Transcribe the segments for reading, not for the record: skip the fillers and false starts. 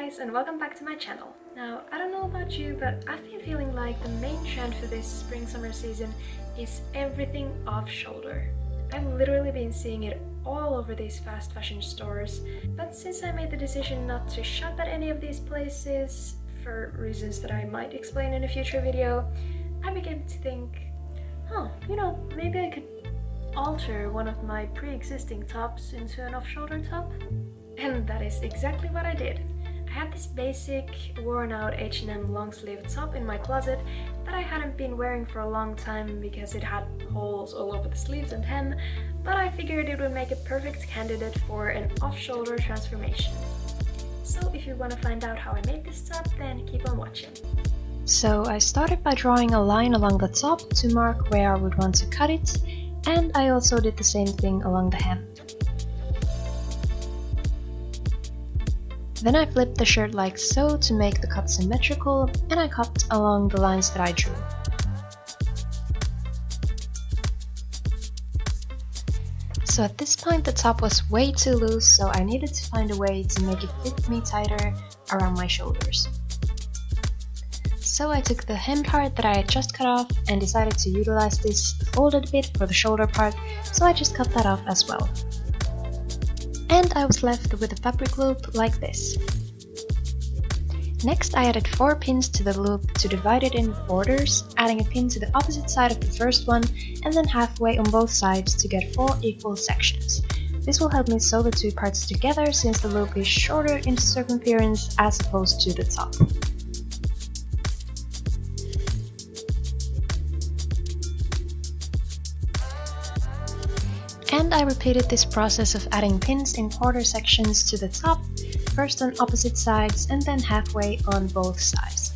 guys, and welcome back to my channel. Now, I don't know about you, but I've been feeling like the main trend for this spring-summer season is everything off-shoulder. I've literally been seeing it all over these fast fashion stores, but since I made the decision not to shop at any of these places, for reasons that I might explain in a future video, I began to think, maybe I could alter one of my pre-existing tops into an off-shoulder top. And that is exactly what I did. I had this basic, worn-out H&M long-sleeve top in my closet that I hadn't been wearing for a long time because it had holes all over the sleeves and hem, but I figured it would make a perfect candidate for an off-shoulder transformation. So if you want to find out how I made this top, then keep on watching. So I started by drawing a line along the top to mark where I would want to cut it, and I also did the same thing along the hem. Then I flipped the shirt like so to make the cut symmetrical, and I cut along the lines that I drew. So at this point the top was way too loose, so I needed to find a way to make it fit me tighter around my shoulders. So I took the hem part that I had just cut off and decided to utilize this folded bit for the shoulder part, so I just cut that off as well. And I was left with a fabric loop like this. Next I added 4 pins to the loop to divide it in borders, adding a pin to the opposite side of the first one and then halfway on both sides to get 4 equal sections. This will help me sew the two parts together since the loop is shorter in circumference as opposed to the top. And I repeated this process of adding pins in quarter sections to the top, first on opposite sides and then halfway on both sides.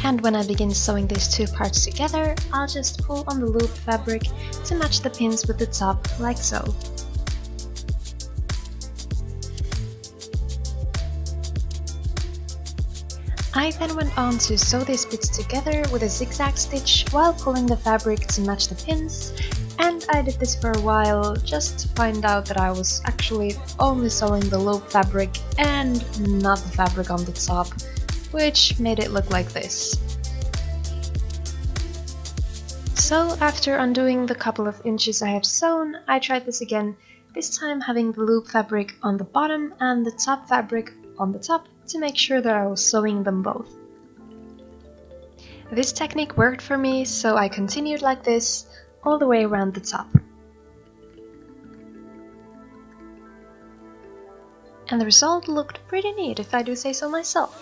And when I begin sewing these two parts together, I'll just pull on the loop fabric to match the pins with the top, like so. I then went on to sew these bits together with a zigzag stitch while pulling the fabric to match the pins, and I did this for a while just to find out that I was actually only sewing the loop fabric and not the fabric on the top, which made it look like this. So after undoing the couple of inches I have sewn, I tried this again, this time having the loop fabric on the bottom and the top fabric on the top to make sure that I was sewing them both. This technique worked for me, so I continued like this all the way around the top. And the result looked pretty neat, if I do say so myself.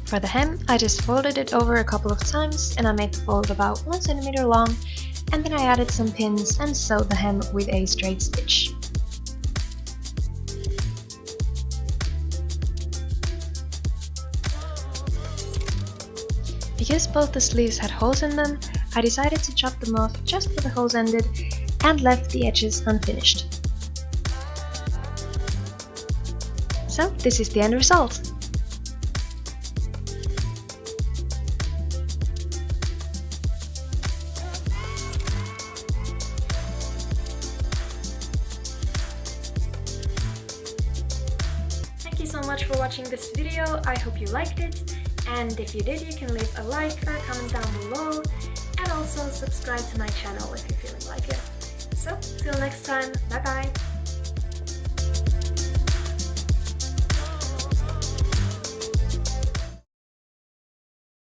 For the hem, I just folded it over a couple of times and I made the fold about 1 centimeter long, and then I added some pins and sewed the hem with a straight stitch. Because both the sleeves had holes in them, I decided to chop them off just where the holes ended and left the edges unfinished. So this is the end result. Thank you so much for watching this video. I hope you liked it. And if you did, you can leave a like or a comment down below, and also subscribe to my channel if you're feeling like it. So, till next time, bye bye!